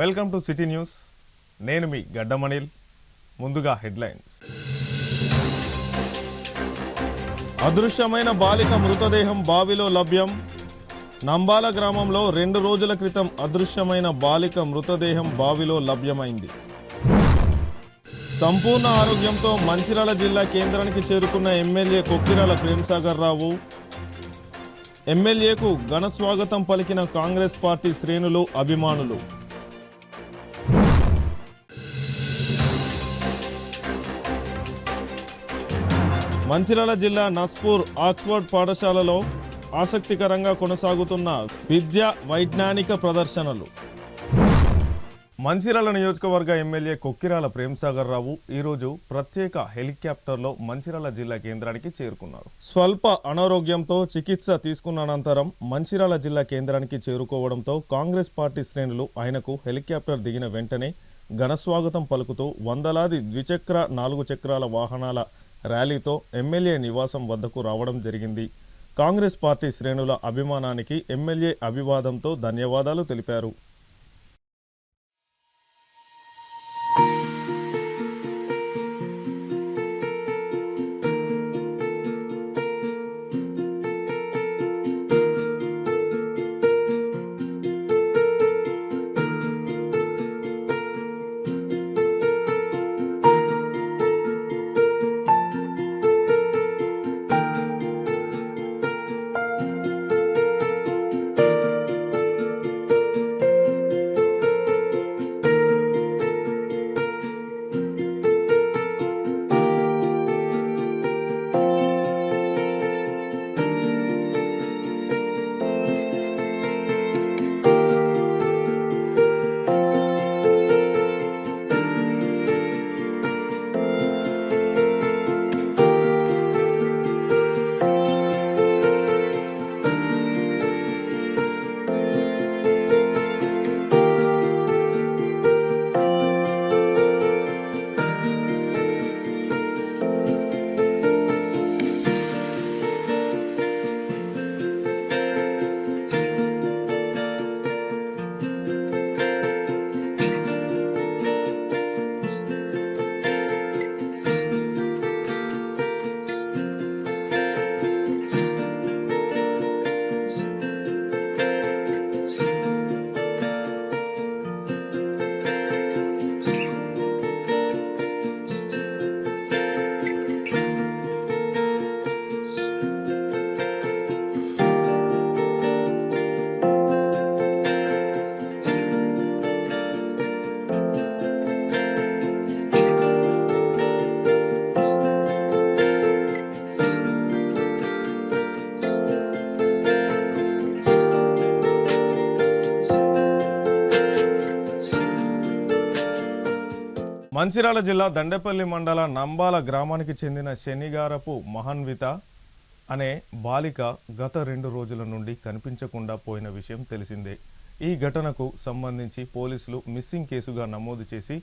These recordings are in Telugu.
Welcome to city news. నేను మీ గడ్డమణిల్. ముందుగా హెడ్లైన్స్. అదృశ్యమైన బాలిక మృతదేహం బావిలో లభ్యం. నంబాల గ్రామంలో 2 రోజుల క్రితం అదృశ్యమైన బాలిక మృతదేహం బావిలో లభ్యమైంది. సంపూర్ణ ఆరోగ్యంతో మంచిర్యాల జిల్లా కేంద్రానికి చేరుకున్న ఎమ్మెల్యే కొక్కిరాల ప్రేమ్సాగర్ రావు. ఎమ్మెల్యేకు ఘన స్వాగతం పలికిన కాంగ్రెస్ పార్టీ శ్రేణులు, అభిమానులు. మంచిర్యాల జిల్లా నస్పూర్ ఆక్స్ఫర్డ్ పాఠశాలలో ఆసక్తికరంగా కొనసాగుతున్న విద్యా వైజ్ఞానిక ప్రదర్శనలు. మంచిర్యాల నియోజకవర్గ ఎమ్మెల్యే కొక్కిరాల ప్రేమ్సాగర్ రావు ఈరోజు ప్రత్యేక హెలికాప్టర్లో మంచిర్యాల జిల్లా కేంద్రానికి చేరుకున్నారు. స్వల్ప అనారోగ్యంతో చికిత్స తీసుకున్న అనంతరం మంచిర్యాల జిల్లా కేంద్రానికి చేరుకోవడంతో కాంగ్రెస్ పార్టీ శ్రేణులు ఆయనకు హెలికాప్టర్ దిగిన వెంటనే ఘనస్వాగతం పలుకుతూ వందలాది ద్విచక్ర 4 చక్రాల వాహనాల ర్యాలీతో ఎమ్మెల్యే నివాసం వద్దకు రావడం జరిగింది. కాంగ్రెస్ పార్టీ శ్రేణుల అభిమానానికి ఎమ్మెల్యే అభివాదంతో ధన్యవాదాలు తెలిపారు. మంచిర్యాల జిల్లా దండేపల్లి మండల నంబాల గ్రామానికి చెందిన శనిగారపు మహాన్విత అనే బాలిక గత 2 రోజుల నుండి కనిపించకుండా పోయిన విషయం తెలిసిందే. ఈ ఘటనకు సంబంధించి పోలీసులు మిస్సింగ్ కేసుగా నమోదు చేసి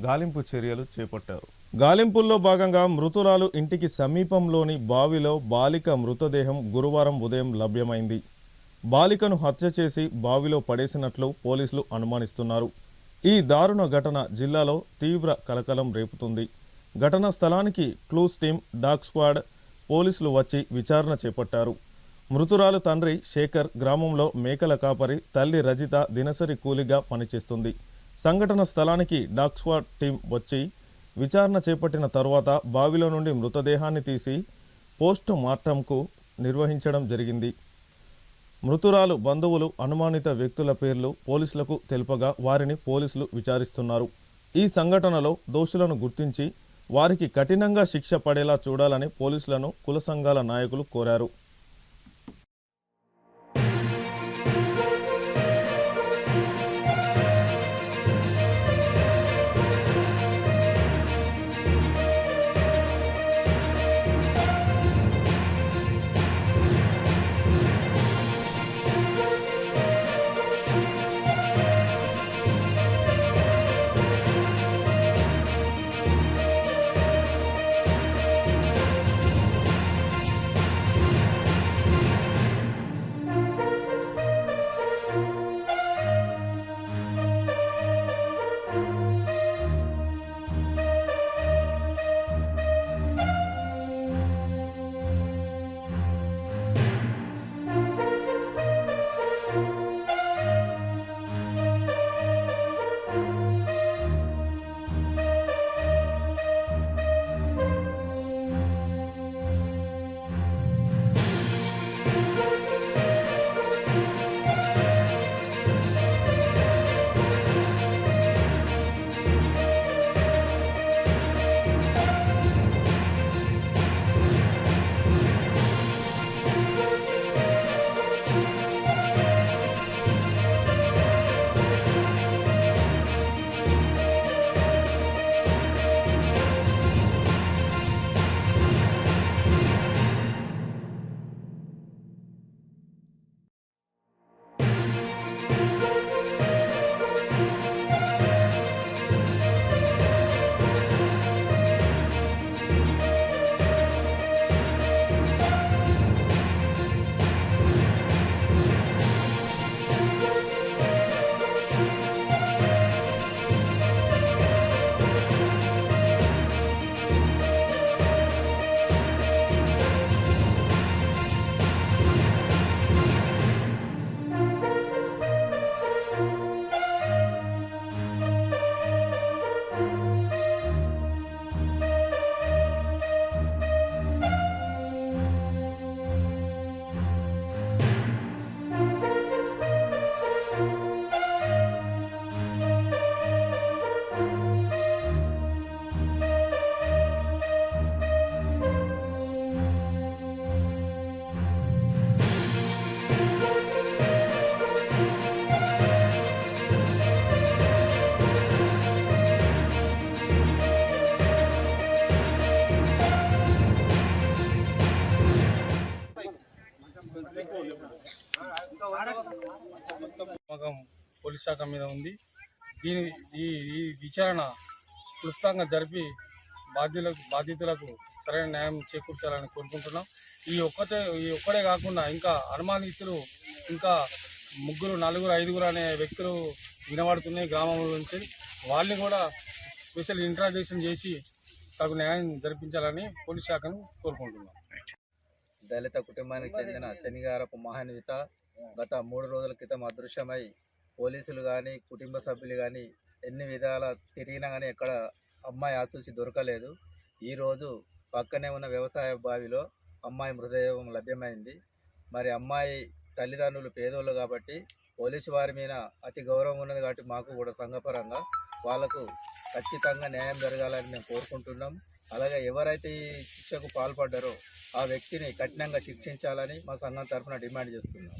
గాలింపు చర్యలు చేపట్టారు. గాలింపుల్లో భాగంగా మృతురాలు ఇంటికి సమీపంలోని బావిలో బాలిక మృతదేహం గురువారం ఉదయం లభ్యమైంది. బాలికను హత్య చేసి బావిలో పడేసినట్లు పోలీసులు అనుమానిస్తున్నారు. ఈ దారుణ ఘటన జిల్లాలో తీవ్ర కలకలం రేపుతుంది. ఘటనా స్థలానికి క్లూస్ టీం, డాగ్ స్క్వాడ్, పోలీసులు వచ్చి విచారణ చేపట్టారు. మృతురాలు తండ్రి శేఖర్ గ్రామంలో మేకల కాపరి, తల్లి రజిత దినసరి కూలిగా పనిచేస్తుంది. సంఘటన స్థలానికి డాగ్ స్క్వాడ్ టీం వచ్చి విచారణ చేపట్టిన తరువాత బావిలో నుండి మృతదేహాన్ని తీసి పోస్ట్ మార్టంకు నిర్వహించడం జరిగింది. మృతురాలు బంధువులు అనుమానిత వ్యక్తుల పేర్లు పోలీసులకు తెలుపగా వారిని పోలీసులు విచారిస్తున్నారు. ఈ సంఘటనలో దోషులను గుర్తించి వారికి కఠినంగా శిక్ష పడేలా చూడాలని పోలీసులను కుల సంఘాల నాయకులు కోరారు. పోలీస్ శాఖ మీద ఉంది. ఈ విచారణ క్లుప్తంగా జరిపి బాధితులకు సరైన న్యాయం చేకూర్చాలని కోరుకుంటున్నాం. ఈ ఒక్కడే కాకుండా ఇంకా అనుమానితులు ఇంకా 3, 4, 5 అనే వ్యక్తులు వినబడుతున్నాయి గ్రామంలో నుంచి. వాళ్ళని కూడా స్పెషల్ ఇంట్రాగేషన్ చేసి తగు న్యాయం జరిపించాలని పోలీస్ శాఖను కోరుకుంటున్నాం. దళిత కుటుంబానికి చెందిన శనిగారపు మహాన్విత గత 3 రోజుల క్రితం అదృశ్యమై పోలీసులు కానీ కుటుంబ సభ్యులు కానీ ఎన్ని విధాల తిరిగినా కానీ ఎక్కడ అమ్మాయి ఆచూసి దొరకలేదు. ఈరోజు పక్కనే ఉన్న వ్యవసాయ బావిలో అమ్మాయి మృతదేహం లభ్యమైంది. మరి అమ్మాయి తల్లిదండ్రులు పేదోళ్ళు కాబట్టి పోలీసు వారి మీద అతి గౌరవం ఉన్నది కాబట్టి మాకు కూడా సంఘపరంగా వాళ్ళకు ఖచ్చితంగా న్యాయం జరగాలని మేము కోరుకుంటున్నాం. అలాగే ఎవరైతే ఈ శిక్షకు పాల్పడ్డారో ఆ వ్యక్తిని కఠినంగా శిక్షించాలని మా సంఘం తరఫున డిమాండ్ చేస్తున్నాం.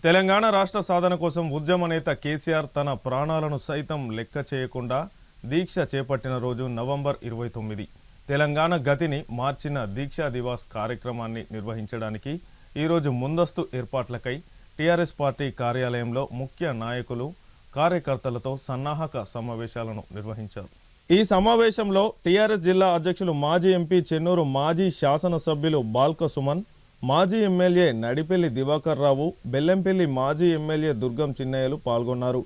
తెలంగాణ రాష్ట్ర సాధన కోసం ఉద్యమ నేత కేసీఆర్ తన ప్రాణాలను సైతం లెక్క చేయకుండా దీక్ష చేపట్టిన రోజు నవంబర్ 29. తెలంగాణ గతిని మార్చిన దీక్షా దివాస్ కార్యక్రమాన్ని నిర్వహించడానికి ఈరోజు ముందస్తు ఏర్పాట్లకై టీఆర్ఎస్ పార్టీ కార్యాలయంలో ముఖ్య నాయకులు కార్యకర్తలతో సన్నాహక సమావేశాలను నిర్వహించారు. ఈ సమావేశంలో టీఆర్ఎస్ జిల్లా అధ్యక్షులు మాజీ ఎంపీ చెన్నూరు మాజీ శాసనసభ్యులు బాల్క సుమన్, మాజీ ఎమ్మెల్యే నడిపెల్లి దివాకర్ రావు, బెల్లంపల్లి మాజీ ఎమ్మెల్యే దుర్గం చిన్నయ్యలు పాల్గొన్నారు.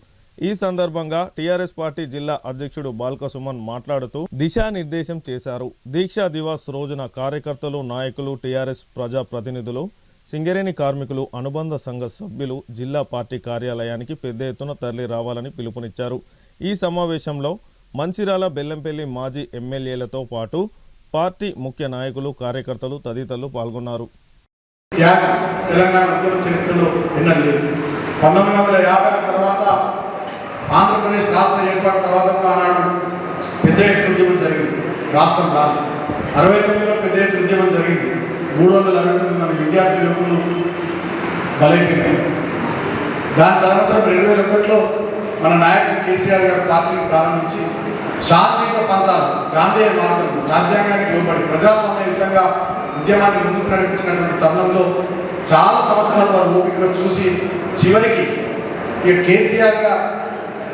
ఈ సందర్భంగా టీఆర్ఎస్ పార్టీ జిల్లా అధ్యక్షుడు బాల్క సుమన్ మాట్లాడుతూ దిశానిర్దేశం చేశారు. దీక్షా దివాస్ రోజున కార్యకర్తలు, నాయకులు, టీఆర్ఎస్ ప్రజా ప్రతినిధులు, సింగరేణి కార్మికులు, అనుబంధ సంఘ సభ్యులు జిల్లా పార్టీ కార్యాలయానికి పెద్ద ఎత్తున తరలి రావాలని పిలుపునిచ్చారు. ఈ సమావేశంలో మంచిర్యాల, బెల్లంపల్లి మాజీ ఎమ్మెల్యేలతో పాటు పార్టీ ముఖ్య నాయకులు, కార్యకర్తలు తదితరులు పాల్గొన్నారు. తెలంగాణ ఉద్యమ చరిత్రలో ఎన్నలేదు. 1950 తర్వాత ఆంధ్రప్రదేశ్ రాష్ట్ర ఏర్పాటు తర్వాత ఆనాడు పెద్ద ఎత్తున ఉద్యమం జరిగింది. రాష్ట్రం రాదు. 69లో పెద్ద ఎత్తున ఉద్యమం జరిగింది. 369 మంది విద్యార్థి యువకులు బలైపోయినాయి. దాని తర్వాత 2001లో మన నాయకుడు కేసీఆర్ గారు పార్టీని ప్రారంభించి శాంతియుత పంతాలు, గాంధేయ మార్గం, రాజ్యాంగానికి లోబడి ప్రజాస్వామ్యయుతంగా ఉద్యమాన్ని ముందుకు నడిపించినటువంటి తరుణంలో చాలా సంవత్సరాల వారు ఓపికగా చూసి చివరికి ఇక కేసీఆర్గా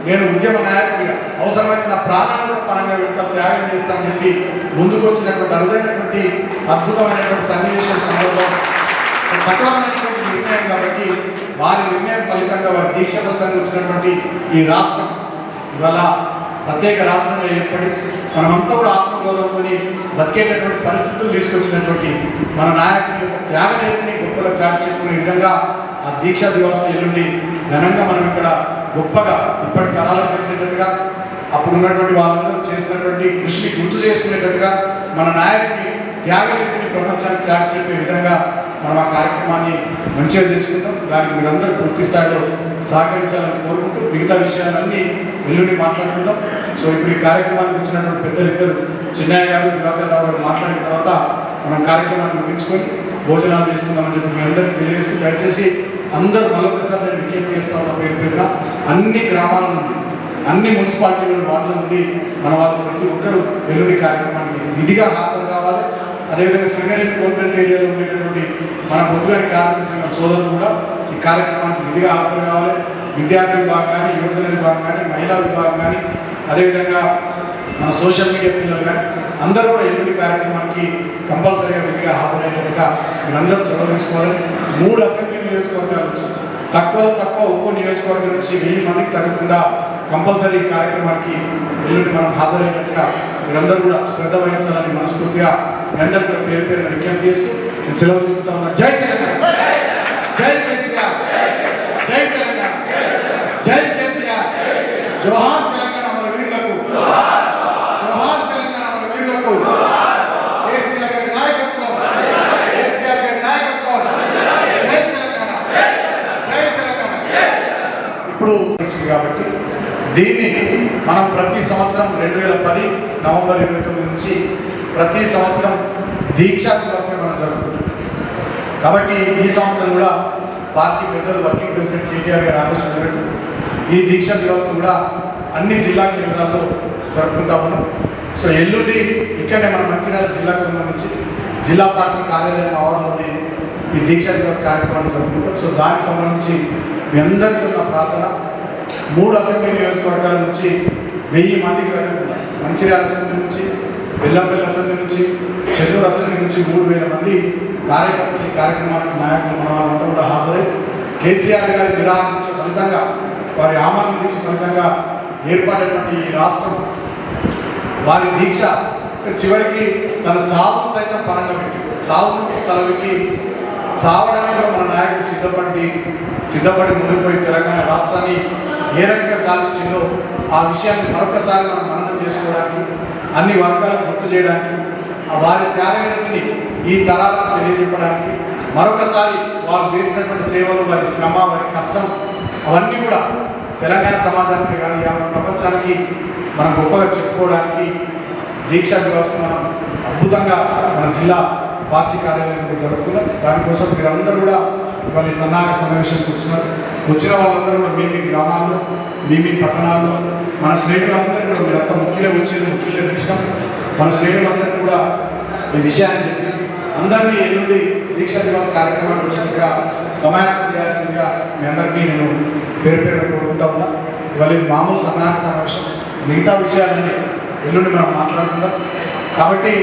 నేను ఉద్యమ నాయకుడిగా అవసరమైతే నా ప్రాణాలను పరంగా వెళ్తా త్యాగం చేస్తానని చెప్పి ముందుకు వచ్చినటువంటి అరుదైనటువంటి అద్భుతమైనటువంటి సన్నివేశ సందర్భం, కఠోరమైనటువంటి నిర్ణయం కాబట్టి వారి నిర్ణయం ఫలితంగా వారి దీక్షాబద్ధంగా వచ్చినటువంటి ఈ రాష్ట్రం ఇవాళ ప్రత్యేక రాష్ట్రంగా ఏర్పడి మనమంతా కూడా ఆత్మగౌరవంతో బతికేటటువంటి పరిస్థితులు తీసుకొచ్చినటువంటి మన నాయకుల యొక్క త్యాగనేతిని గొప్పగా చాటి చెప్పుకునే విధంగా ఆ దీక్షా దివాస్ ఎల్లుండి ఘనంగా మనం ఇక్కడ గొప్పగా ఇప్పటి తరాలకు తెలిసేటట్టుగా అప్పుడు ఉన్నటువంటి వాళ్ళందరూ చేసినటువంటి కృషిని గుర్తు చేసుకునేటట్టుగా మన నాయకుని త్యాగనేతిని ప్రపంచానికి చాటి చెప్పే విధంగా మనం ఆ కార్యక్రమాన్ని మంచిగా చేసుకుంటాం. దానికి మీరందరూ పూర్తి స్థాయిలో సహకరించాలని కోరుకుంటూ మిగతా విషయాలన్నీ ఎల్లుండి మాట్లాడుకుందాం. సో ఇప్పుడు ఈ కార్యక్రమానికి వచ్చినటువంటి పెద్దలిద్దరు చిన్నయ్య గారు, దివాకర్ రావు గారు మాట్లాడిన తర్వాత మనం కార్యక్రమాన్ని ముగించుకొని భోజనాలు చేసుకుందామని చెప్పి మీ అందరికీ తెలియజేస్తూ దయచేసి అందరూ మరొకసారి నేను విజ్ఞప్తి చేస్తా ఉన్న పేరుగా అన్ని గ్రామాల నుండి, అన్ని మున్సిపాలిటీల వార్డుల నుండి మన వాళ్ళు ప్రతి ఒక్కరూ ఎల్లుండి కార్యక్రమానికి విధిగా హాజరు కావాలి. అదేవిధంగా సింగరేణి కోల్పేట ఏరియాలో ఉండేటటువంటి మన బొగ్గుగారి కార్మిక సంఘ సోదరులు కూడా ఈ కార్యక్రమానికి విధిగా హాజరు కావాలి. విద్యార్థి విభాగం కానీ, యువజన విభాగం కానీ, మహిళా విభాగం కానీ, అదేవిధంగా మన సోషల్ మీడియా పిల్లలు కానీ అందరూ కూడా ఎల్లుండి కార్యక్రమానికి కంపల్సరీగా విధిగా హాజరయ్యేటట్టుగా మీరందరూ చొరవ తీసుకోవాలి. 3 అసెంబ్లీ నియోజకవర్గాల నుంచి తక్కువ ఒక్కో నియోజకవర్గం నుంచి 1000 మందికి తగ్గకుండా కంపల్సరీ కార్యక్రమానికి ఎల్లుండి మనం హాజరయ్యేటట్టుగా మీరందరూ కూడా శ్రద్ధ వహించాలని మనస్ఫూర్తిగా మీ అందరూ కూడా పేరు పేరున విజ్ఞప్తి చేస్తూ నేను సెలవు తీసుకుంటా ఉన్నా. జై తెలంగాణ, జై కేసీఆర్, జై తెలంగాణ, జై కేసీఆర్, జోహార్ తెలంగాణ మన వీరులకు, జోహార్ తెలంగాణ మన వీరులకు, కేసీఆర్ గారి నాయకత్వం, కేసీఆర్ గారి నాయకత్వం, జై తెలంగాణ, జై తెలంగాణ. ఇప్పుడు కాబట్టి దీన్ని మనం ప్రతి సంవత్సరం 2010 నవంబర్ 29 నుంచి ప్రతి సంవత్సరం దీక్షా దివస్గా మనం జరుపుకుంటాం. కాబట్టి ఈ సంవత్సరం కూడా పార్టీ పెద్దలు వర్కింగ్ ప్రెసిడెంట్ కేటీఆర్ గారు ఆదేశించారు. ఈ దీక్షా దివస్ కూడా అన్ని జిల్లా కేంద్రాల్లో జరుపుకుంటా ఉన్నాం. సో ఎల్లుండి ఇక్కడనే మన మంచిర్యాల జిల్లాకు సంబంధించి జిల్లా పార్టీ కార్యాలయం ఆవరణలోనే ఈ దీక్షా దివస్ కార్యక్రమాన్ని జరుపుకుంటాం. సో దానికి సంబంధించి మీ అందరికీ ఉన్న ప్రార్థన 3 అసెంబ్లీ నియోజకవర్గాల నుంచి 1000 మందికి తగ్గకుండా మంచిర్యాల అసెంబ్లీ నుంచి, బెల్లంపల్లి అసెంబ్లీ నుంచి, చెన్నూరు అసెంబ్లీ నుంచి 3000 మంది కార్యకర్తలు ఈ కార్యక్రమానికి నాయకులు మన వాళ్ళంతా కూడా హాజరై కేసీఆర్ గారి నిరాకరించే ఫలితంగా, వారి ఆమరణ దీక్ష ఫలితంగా ఏర్పడేటువంటి ఈ రాష్ట్రం వారి దీక్ష చివరికి తన చావు సైతం పరంగా పెట్టి చావును తలవికి చావడానికి కూడా మన నాయకులు సిద్ధపడి ముందుకు పోయి తెలంగాణ రాష్ట్రాన్ని ఏ రకంగా సాధించిందో ఆ విషయాన్ని మరొకసారి మనం మననం చేసుకోవడానికి, అన్ని వర్గాలను గుర్తు చేయడానికి, ఆ వారి త్యాగనిరతిని ఈ తరాలకు తెలియజెప్పడానికి, మరొకసారి వారు చేసినటువంటి సేవలు, వారి శ్రమ, వారి కష్టం అవన్నీ కూడా తెలంగాణ సమాజానికి కానీ యావత్ ప్రపంచానికి మనం గొప్పగా చెప్పుకోవడానికి దీక్షా వ్యవస్థ మనం అద్భుతంగా మన జిల్లా పార్టీ కార్యాలయంలో జరుగుతున్నారు. దానికోసం మీరందరూ కూడా ఇవాళ ఈ సన్నాహక సమావేశానికి వచ్చిన వాళ్ళందరూ కూడా మీ గ్రామాల్లో, మీ పట్టణాల్లో మన శ్రేణులందరినీ కూడా మీరంతా ముఖ్యంగా ఇచ్చాం. మన శ్రేణులందరినీ కూడా ఈ విషయాన్ని చెప్పి అందరినీ ఎల్లుండి దీక్షా దివస్ కార్యక్రమానికి వచ్చినట్టుగా సమాయత్తం చేయాల్సిందిగా మీ అందరికీ నేను పేరు కోరుకుంటా ఉన్నా. ఇవాళ ఇది మామూలు సన్నాహక సమావేశం, మిగతా విషయాలన్నీ ఎల్లుండి మనం మాట్లాడుకుందాం. కాబట్టి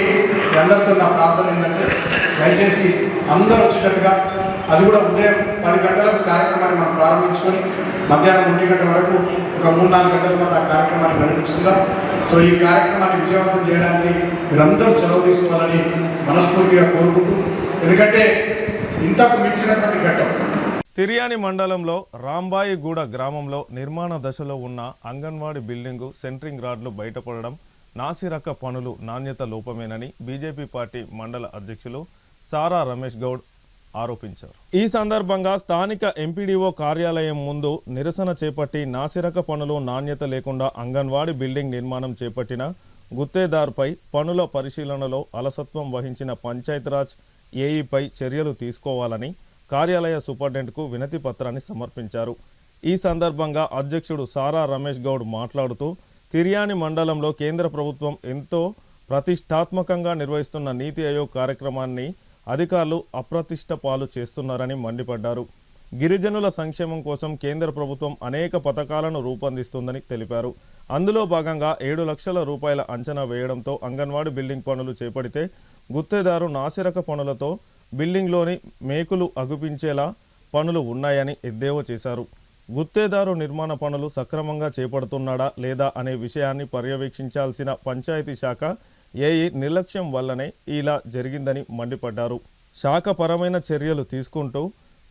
అందరితో నా ప్రార్థన ఏంటంటే దయచేసి అందరూ వచ్చేటట్టుగా, అది కూడా ఉదయం 10 గంటలకు కార్యక్రమాన్ని మనం ప్రారంభించుకొని మధ్యాహ్నం 1 గంట వరకు ఒక 3-4 గంటల పాటు ఆ కార్యక్రమాన్ని నడిపించుకుందాం. సో ఈ కార్యక్రమాన్ని విజయవంతం చేయడానికి మీరందరూ చొరవ తీసుకోవాలని మనస్ఫూర్తిగా కోరుకుంటూ, ఎందుకంటే ఇంతకు మించినటువంటి ఘట్టం తిర్యాని మండలంలో రాంబాయిగూడ గ్రామంలో నిర్మాణ దశలో ఉన్న అంగన్వాడీ బిల్డింగు సెంట్రింగ్ రాడ్లు బయటపడడం నాసిరక పనులు నాణ్యత లోపమేనని బీజేపీ పార్టీ మండల అధ్యక్షులు సారా రమేష్ గౌడ్ ఆరోపించారు. ఈ సందర్భంగా స్థానిక ఎంపీడీఓ కార్యాలయం ముందు నిరసన చేపట్టి నాసిరక పనులు నాణ్యత లేకుండా అంగన్వాడీ బిల్డింగ్ నిర్మాణం చేపట్టిన గుత్తేదార్పై పనుల పరిశీలనలో అలసత్వం వహించిన పంచాయతీరాజ్ ఏఈపై చర్యలు తీసుకోవాలని కార్యాలయ సూపరింటెండెంట్కు వినతి పత్రాన్ని సమర్పించారు. ఈ సందర్భంగా అధ్యక్షుడు సారా రమేష్ గౌడ్ మాట్లాడుతూ తిర్యాని మండలంలో కేంద్ర ప్రభుత్వం ఎంతో ప్రతిష్టాత్మకంగా నిర్వహిస్తున్న నీతి ఆయోగ్ కార్యక్రమాన్ని అధికారులు అప్రతిష్ట పాలు చేస్తున్నారని మండిపడ్డారు. గిరిజనుల సంక్షేమం కోసం కేంద్ర ప్రభుత్వం అనేక పథకాలను రూపొందిస్తుందని తెలిపారు. అందులో భాగంగా 7 లక్షల రూపాయల అంచనా వేయడంతో అంగన్వాడీ బిల్డింగ్ పనులు చేపడితే గుత్తేదారు నాసిరక పనులతో బిల్డింగ్లోని మేకులు అగుపించేలా పనులు ఉన్నాయని ఎద్దేవా చేశారు. గుత్తేదారు నిర్మాణ పనులు సక్రమంగా చేపడుతున్నాడా లేదా అనే విషయాన్ని పర్యవేక్షించాల్సిన పంచాయతీ శాఖ ఏఈ నిర్లక్ష్యం వల్లనే ఇలా జరిగిందని మండిపడ్డారు. శాఖపరమైన చర్యలు తీసుకుంటూ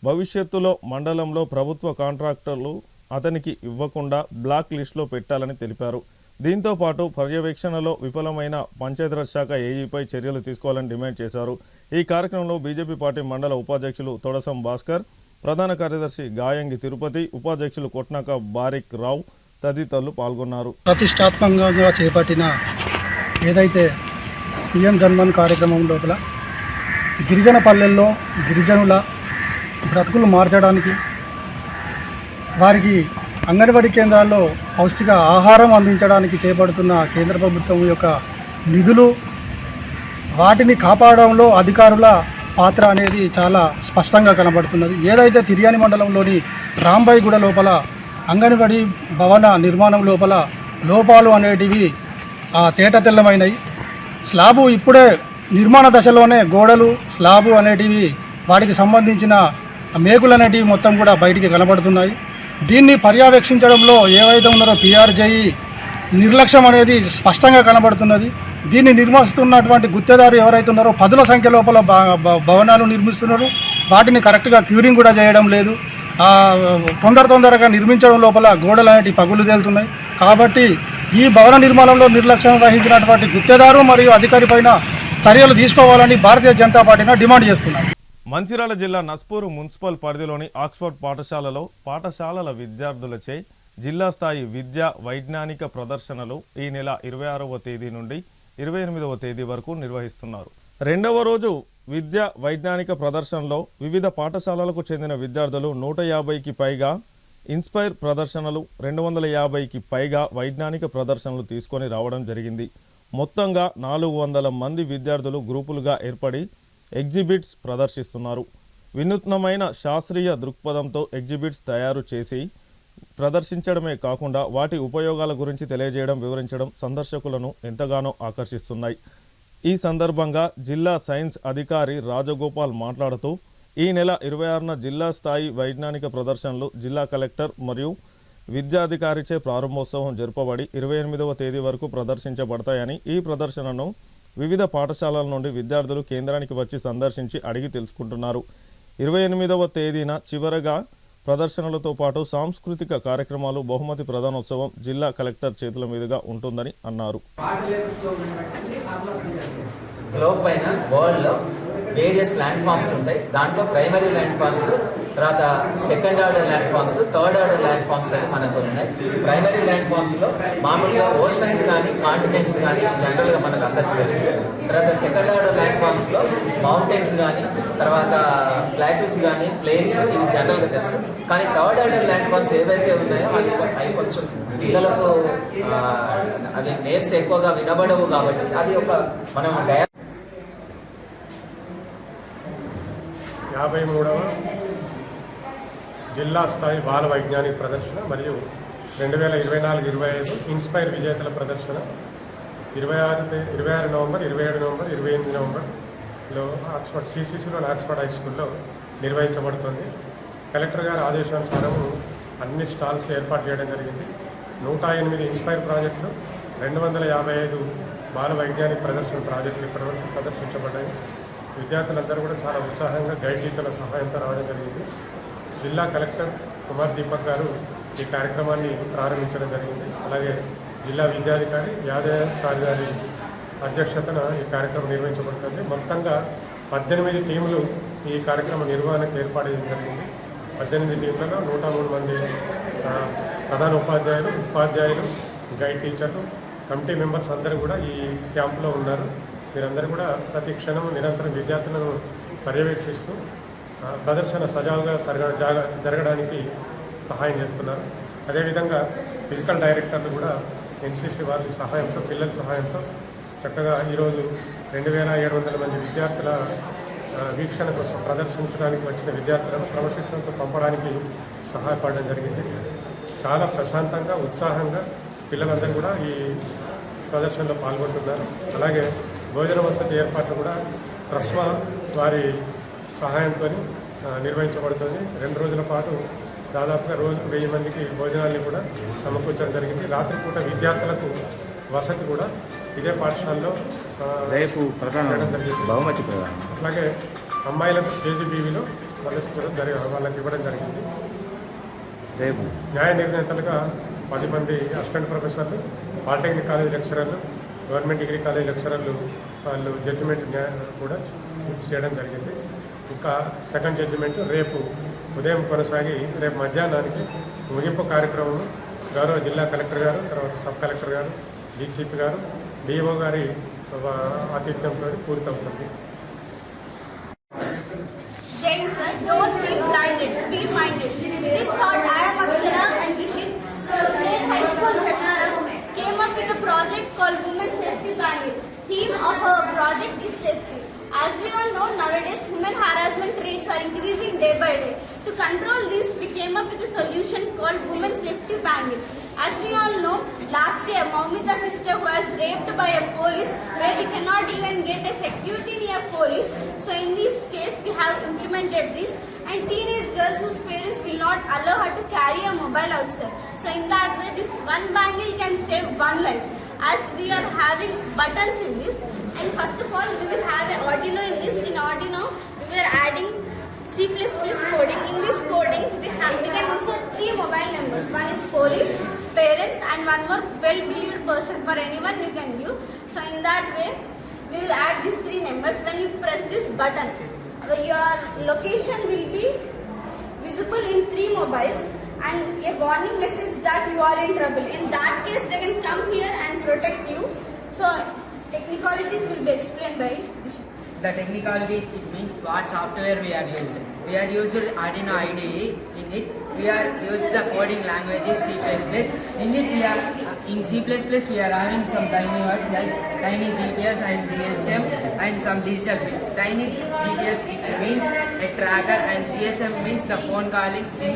భవిష్యత్తులో మండలంలో ప్రభుత్వ కాంట్రాక్టర్లు అతనికి ఇవ్వకుండా బ్లాక్ లిస్టులో పెట్టాలని తెలిపారు. దీంతో పాటు పర్యవేక్షణలో విఫలమైన పంచాయతీరాజ్ శాఖ ఏఈపై చర్యలు తీసుకోవాలని డిమాండ్ చేశారు. ఈ కార్యక్రమంలో బీజేపీ పార్టీ మండల ఉపాధ్యక్షులు తొడసం భాస్కర్, ప్రధాన కార్యదర్శి గాయంగి తిరుపతి, ఉపాధ్యక్షులు కొట్నాక బారిక్ రావు తదితరులు పాల్గొన్నారు. ప్రతిష్టాత్మకంగా చేపట్టిన ఏదైతే పిఎం జన్మన్ కార్యక్రమం లోపల గిరిజన పల్లెల్లో గిరిజనుల బ్రతుకులు మార్చడానికి, వారికి అంగన్వాడీ కేంద్రాల్లో పౌష్టిక ఆహారం అందించడానికి చేపడుతున్న కేంద్ర ప్రభుత్వం యొక్క నిధులు, వాటిని కాపాడడంలో అధికారుల పాత్ర అనేది చాలా స్పష్టంగా కనబడుతున్నది. ఏదైతే తిర్యాని మండలంలోని రాంబాయిగూడ లోపల అంగన్వాడీ భవన నిర్మాణం లోపల లోపాలు అనేటివి తేటతెల్లమైనవి. స్లాబు ఇప్పుడే నిర్మాణ దశలోనే గోడలు, స్లాబు అనేటివి, వాటికి సంబంధించిన మేకులు అనేటివి మొత్తం కూడా బయటికి కనబడుతున్నాయి. దీన్ని పర్యవేక్షించడంలో ఏవైతే ఉన్నారో పిఆర్జేఈ నిర్లక్ష్యం అనేది స్పష్టంగా కనబడుతున్నది. దీన్ని నిర్మిస్తున్నటువంటి గుత్తేదారు ఎవరైతే ఉన్నారో 10ల సంఖ్య లోపల భవనాలు నిర్మిస్తున్నారు. వాటిని కరెక్ట్గా క్యూరింగ్ కూడా చేయడం లేదు. తొందరగా నిర్మించడం లోపల గోడలు అనేవి పగులు తేలుతున్నాయి. కాబట్టి ఈ భవన నిర్మాణంలో నిర్లక్ష్యం వహించినటువంటి గుత్తేదారు మరియు అధికారి పైన చర్యలు తీసుకోవాలని భారతీయ జనతా పార్టీని డిమాండ్ చేస్తున్నారు. మంచిర్యాల జిల్లా నస్పూరు మున్సిపల్ పరిధిలోని ఆక్స్ఫర్డ్ పాఠశాలలో పాఠశాలల విద్యార్థులచే జిల్లా స్థాయి విద్యా వైజ్ఞానిక ప్రదర్శనలు ఈ నెల 26వ తేదీ నుండి 28వ తేదీ వరకు నిర్వహిస్తున్నారు. రెండవ రోజు విద్యా వైజ్ఞానిక ప్రదర్శనలో వివిధ పాఠశాలలకు చెందిన విద్యార్థులు 150కి పైగా ఇన్స్పైర్ ప్రదర్శనలు, 250కి పైగా వైజ్ఞానిక ప్రదర్శనలు తీసుకొని రావడం జరిగింది. మొత్తంగా 400 మంది విద్యార్థులు గ్రూపులుగా ఏర్పడి ఎగ్జిబిట్స్ ప్రదర్శిస్తున్నారు. వినూత్నమైన శాస్త్రీయ దృక్పథంతో ఎగ్జిబిట్స్ తయారు చేసి ప్రదర్శించడమే కాకుండా వాటి ఉపయోగాల గురించి తెలియజేయడం, వివరించడం సందర్శకులను ఎంతగానో ఆకర్షిస్తున్నాయి. ఈ సందర్భంగా జిల్లా సైన్స్ అధికారి రాజగోపాల్ మాట్లాడుతూ ఈ నెల 26న జిల్లా స్థాయి వైజ్ఞానిక ప్రదర్శనలు జిల్లా కలెక్టర్ మరియు విద్యాధికారిచే ప్రారంభోత్సవం జరపబడి 28వ తేదీ వరకు ప్రదర్శించబడతాయని, ఈ ప్రదర్శనను వివిధ పాఠశాలల నుండి విద్యార్థులు కేంద్రానికి వచ్చి సందర్శించి అడిగి తెలుసుకుంటున్నారు. 28వ తేదీన చివరగా ప్రదర్శనలతో పాటు సాంస్కృతిక కార్యక్రమాలు, బహుమతి ప్రదానోత్సవం జిల్లా కలెక్టర్ చేతుల మీదుగా ఉంటుందని అన్నారు. గ్లోబ్ పైన వరల్డ్లో వేరియస్ ల్యాండ్ ఫామ్స్ ఉంటాయి. దాంట్లో ప్రైమరీ ల్యాండ్ ఫామ్స్, తర్వాత second order land forms, third order land forms అని మనకు ఉన్నాయి. ప్రైమరీ ల్యాండ్ ఫామ్స్లో మామూలుగా ఓషన్స్ కానీ కాంటినెంట్స్ కానీ జనరల్గా మనకు అందరికీ తెలుసు. తర్వాత సెకండ్ ఆర్డర్ ల్యాండ్ ఫామ్స్లో మౌంటైన్స్ కానీ, తర్వాత ప్లాట్యూస్ కానీ, ప్లేన్స్, ఇవి జనరల్గా తెలుసు. కానీ థర్డ్ ఆర్డర్ ల్యాండ్ ఫామ్స్ ఏవైతే ఉన్నాయో అవి కొంచెం పిల్లలకు అవి నేమ్స్ ఎక్కువగా వినబడవు కాబట్టి అది ఒక మనం 53వ జిల్లా స్థాయి బాల వైజ్ఞానిక ప్రదర్శన మరియు 2024-25 ఇన్స్పైర్ విజేతల ప్రదర్శన 26 నవంబర్, 27 నవంబర్, 28 నవంబర్లో ఆక్స్ఫర్డ్ సిసిసిలోని ఆక్స్ఫర్డ్ హై స్కూల్లో నిర్వహించబడుతుంది. కలెక్టర్ గారి ఆదేశానుసారము అన్ని స్టాల్స్ ఏర్పాటు చేయడం జరిగింది. 108 ఇన్స్పైర్ ప్రాజెక్టులు, 255 బాల వైజ్ఞానిక ప్రదర్శన ప్రాజెక్టులు ఇప్పటివరకు ప్రదర్శించబడ్డాయి. విద్యార్థులందరూ కూడా చాలా ఉత్సాహంగా గైడ్ టీచర్ల సహాయంతో రావడం జరిగింది. జిల్లా కలెక్టర్ కుమార్ దీపక్ గారు ఈ కార్యక్రమాన్ని ప్రారంభించడం జరిగింది. అలాగే జిల్లా విద్యాధికారి యాదవ్ గారి అధ్యక్షతన ఈ కార్యక్రమం నిర్వహించబడుతుంది. మొత్తంగా 18 టీములు ఈ కార్యక్రమ నిర్వహణకు ఏర్పాటు జరిగింది. 18 టీంలలో 103 మంది ప్రధాన ఉపాధ్యాయులు, గైడ్ టీచర్లు, కమిటీ మెంబర్స్ అందరూ కూడా ఈ క్యాంపులో ఉన్నారు. మీరందరూ కూడా ప్రతి క్షణం నిరంతరం విద్యార్థులను పర్యవేక్షిస్తూ ప్రదర్శన సజావుగా జరగడానికి సహాయం చేస్తున్నారు. అదేవిధంగా ఫిజికల్ డైరెక్టర్లు కూడా ఎన్సీసీ వారి సహాయంతో, పిల్లల సహాయంతో చక్కగా ఈరోజు 2700 మంది విద్యార్థుల వీక్షణ కోసం ప్రదర్శించడానికి వచ్చిన విద్యార్థులను క్రమశిక్షణతో పంపడానికి సహాయపడడం జరిగింది. చాలా ప్రశాంతంగా, ఉత్సాహంగా పిల్లలందరూ కూడా ఈ ప్రదర్శనలో పాల్గొంటున్నారు. అలాగే భోజన వసతి ఏర్పాట్లు కూడా ట్రస్మా వారి సహాయంతో నిర్వహించబడుతుంది. 2 రోజుల పాటు దాదాపుగా రోజుకు 1000 మందికి భోజనాన్ని కూడా సమకూర్చడం జరిగింది. రాత్రిపూట విద్యార్థులకు వసతి కూడా ఇదే పాఠశాలలో రేపు బహుమతి ప్రదానం. అట్లాగే అమ్మాయిలకు కేజీబీవీలో వాళ్ళకి ఇవ్వడం జరిగింది. రేపు న్యాయ నిర్ణేతలుగా 10 మంది అసిస్టెంట్ ప్రొఫెసర్లు, పాలిటెక్నిక్ కాలేజ్ లెక్చరర్లు, గవర్నమెంట్ డిగ్రీ కాలేజ్ లెక్చరర్లు వాళ్ళు జడ్జిమెంట్ కూడా చేయడం జరిగింది. ఇంకా సెకండ్ జడ్జిమెంట్ రేపు ఉదయం కొనసాగి రేపు మధ్యాహ్నానికి ముగింపు కార్యక్రమం గౌరవ జిల్లా కలెక్టర్ గారు, తర్వాత సబ్ కలెక్టర్ గారు, డీసీపీ గారు, డిఓ గారి ఆతిథ్యంతో పూర్తవుతుంది. Don't be blinded, be minded. With this thought, I am Akshara and Rishit, State High School, Kannara, came up with a project called Women Safety Bangle. Theme of our project is safety. As we all know, nowadays women harassment rates are increasing day by day. To control this, we came up with a solution called Women Safety Bangle. As we all know, last year, Maumita sister was raped by a police where we cannot even get a security near police. So in this case, we have implemented this, and teenage girls whose parents will not allow her to carry a mobile outside. So in that way, this one bangle can save one life. As we are having buttons in this, and first of all, we will have an Arduino in this. In Arduino, we are adding C++ coding. In this coding, we can insert 3 mobile numbers. One is police, parents, and one more well-believed person. For anyone you can view. So in that way, we will add these 3 numbers. When you press this button, your location will be visible in 3 mobiles and a warning message that you are in trouble. In that case, they can come here and protect you. So technicalities will be explained by Rishit. The technicalities, it means what software we are used. We are used Arduino IDE. In it, we are used the coding languages C++. In it, we are in C++. We are having some tiny words like tiny GPS and GSM and some digital bits. Tiny GPS, it means a tracker, and GSM means the phone calling SIM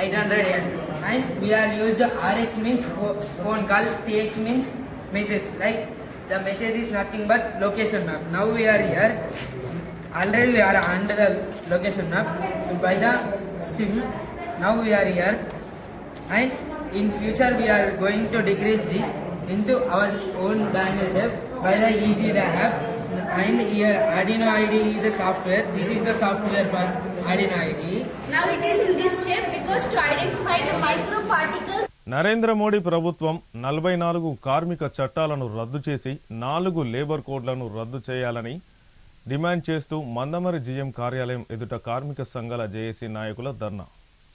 800L. and we are used RX means phone call, TX means message. Like the message is nothing but location map. Now we are here. Already we are under the location map by the SIM. Now we are here, and in future we are going to decrease this into our own banner shape by the EasyDA app. And here Arduino IDE is the software. This is the software for Arduino IDE. Now it is in this shape because to identify the microparticles. Narendra Modi ప్రభుత్వం 44 కార్మిక చట్టాలను రద్దు చేసి 4 లేబర్ కోడ్లను రద్దు చేయాలని డిమాండ్ చేస్తూ మందమరి జీఎం కార్యాలయం ఎదుట కార్మిక సంఘాల జేఏసీ నాయకుల ధర్నా.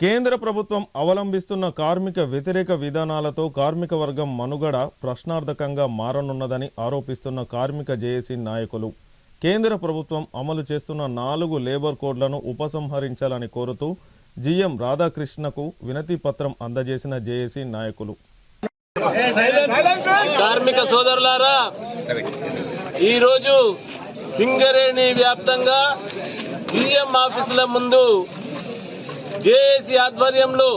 కేంద్ర ప్రభుత్వం అవలంబిస్తున్న కార్మిక వ్యతిరేక విధానాలతో కార్మిక వర్గం మనుగడ ప్రశ్నార్థకంగా మారనున్నదని ఆరోపిస్తున్న కార్మిక జేఏసీ నాయకులు కేంద్ర ప్రభుత్వం అమలు చేస్తున్న 4 లేబర్ కోడ్లను ఉపసంహరించాలని కోరుతూ జీఎం రాధాకృష్ణకు వినతి పత్రం అందజేసిన జేఏసీ నాయకులు. కార్మిక సోదరులారా, ఈరోజు సింగరేణి వ్యాప్తంగా జీఎం ఆఫీసుల ముందు జేఏసీ ఆధ్వర్యంలో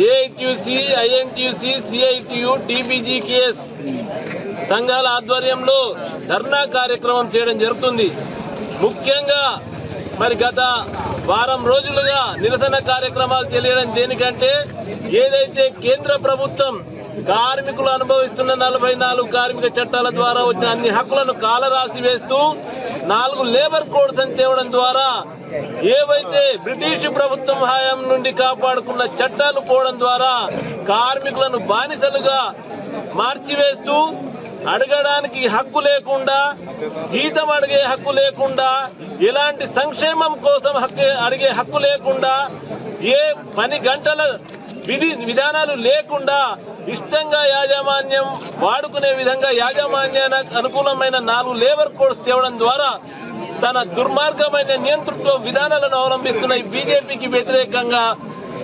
ఏఐటీయూసీ, ఐఎన్టీయూసీ, సిఐటియు, టీబీజీకేఎస్ సంఘాల ఆధ్వర్యంలో ధర్నా కార్యక్రమం చేయడం జరుగుతుంది. ముఖ్యంగా మరి గత వారం రోజులుగా నిరసన కార్యక్రమాలు తెలియడం దేనికంటే ఏదైతే కేంద్ర ప్రభుత్వం కార్మికులు అనుభవిస్తున్న 44 కార్మిక చట్టాల ద్వారా వచ్చిన అన్ని హక్కులను కాలరాసి వేస్తూ 4 లేబర్ కోడ్స్ అని తేవడం ద్వారా ఏవైతే బ్రిటిష్ ప్రభుత్వం హయాం నుండి కాపాడుకున్న చట్టాలు పోవడం ద్వారా కార్మికులను బానిసలుగా మార్చివేస్తూ అడగడానికి హక్కు లేకుండా, జీతం అడిగే హక్కు లేకుండా, ఎలాంటి సంక్షేమం కోసం అడిగే హక్కు లేకుండా, ఏ పని గంటల విధానాలు లేకుండా ఇష్టంగా యాజమాన్యం వాడుకునే విధంగా యాజమాన్యానికి అనుకూలమైన 4 లేబర్ కోడ్స్ తేవడం ద్వారా తన దుర్మార్గమైన నియంతృత్వ విధానాలను అవలంబిస్తున్న ఈ బీజేపీకి వ్యతిరేకంగా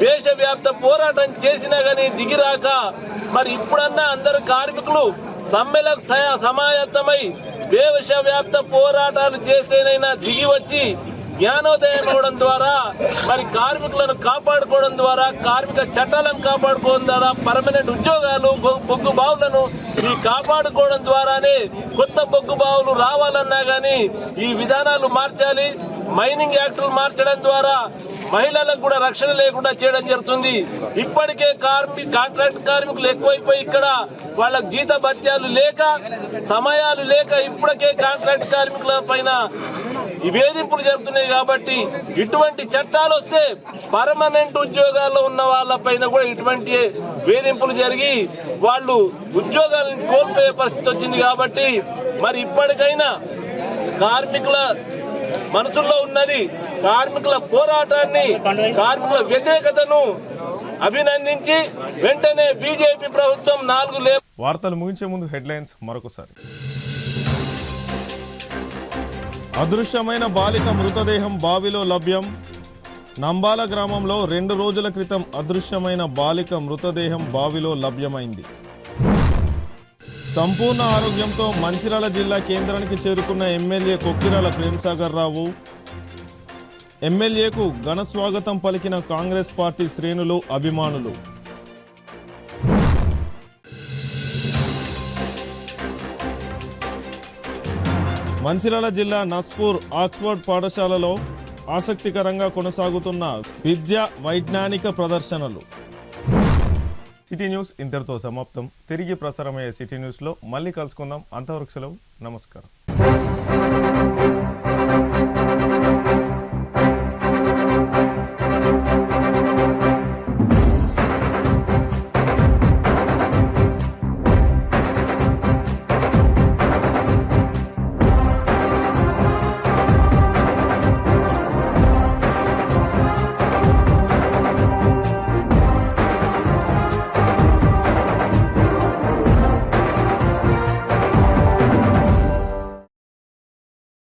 దేశవ్యాప్త పోరాటం చేసినా గానీ దిగిరాక మరి ఇప్పుడన్నా అందరు కార్మికులు సమ్మెలకు సమాయత్తమై దేశవ్యాప్త పోరాటాలు చేస్తేనైనా దిగి వచ్చి జ్ఞానోదయం అవడం ద్వారా మరి కార్మికులను కాపాడుకోవడం ద్వారా, కార్మిక చట్టాలను కాపాడుకోవడం ద్వారా, పర్మనెంట్ ఉద్యోగాలు, బొగ్గు బావులను ఈ కాపాడుకోవడం ద్వారానే కొత్త బొగ్గు బావులు రావాలన్నా గానీ ఈ విధానాలు మార్చాలి. మైనింగ్ యాక్టులు మార్చడం ద్వారా మహిళలకు కూడా రక్షణ లేకుండా చేయడం జరుగుతుంది. ఇప్పటికే కాంట్రాక్ట్ కార్మికులు ఎక్కువైపోయి ఇక్కడ వాళ్ళకు జీత భత్యాలు లేక, సమయాలు లేక ఇప్పటికే కాంట్రాక్ట్ కార్మికుల పైన ఈ వేధింపులు జరుగుతున్నాయి. కాబట్టి ఇటువంటి చట్టాలు వస్తే పర్మనెంట్ ఉద్యోగాల్లో ఉన్న వాళ్ళపైన కూడా ఇటువంటి వేధింపులు జరిగి వాళ్ళు ఉద్యోగాలను కోల్పోయే పరిస్థితి వచ్చింది. కాబట్టి మరి ఇప్పటికైనా కార్మికుల మనసుల్లో ఉన్నది కార్మికుల పోరాటాన్ని, కార్మికుల వ్యతిరేకతను అభినందించి వెంటనే బీజేపీ ప్రభుత్వం 4 వార్తలు ముగించే ముందు హెడ్లైన్స్ మరొకసారి. అదృశ్యమైన బాలిక మృతదేహం బావిలో లభ్యం. నంబాల గ్రామంలో 2 రోజుల క్రితం అదృశ్యమైన బాలిక మృతదేహం బావిలో లభ్యమైంది. సంపూర్ణ ఆరోగ్యంతో మంచిర్యాల జిల్లా కేంద్రానికి చేరుకున్న ఎమ్మెల్యే కొక్కిరాల ప్రేమ్సాగర్ రావు. ఎమ్మెల్యేకు ఘన స్వాగతం పలికిన కాంగ్రెస్ పార్టీ శ్రేణులు, అభిమానులు. మంచిర్యాల జిల్లా నస్పూర్ ఆక్స్ఫర్డ్ పాఠశాలలో ఆసక్తికరంగా కొనసాగుతున్న విద్యా వైజ్ఞానిక ప్రదర్శనలు. సిటీ న్యూస్ ఇంతటితో సమాప్తం. తిరిగి ప్రసారమయ్యే సిటీ న్యూస్లో మళ్ళీ కలుసుకుందాం. అంతవరకు సెలవు. నమస్కారం.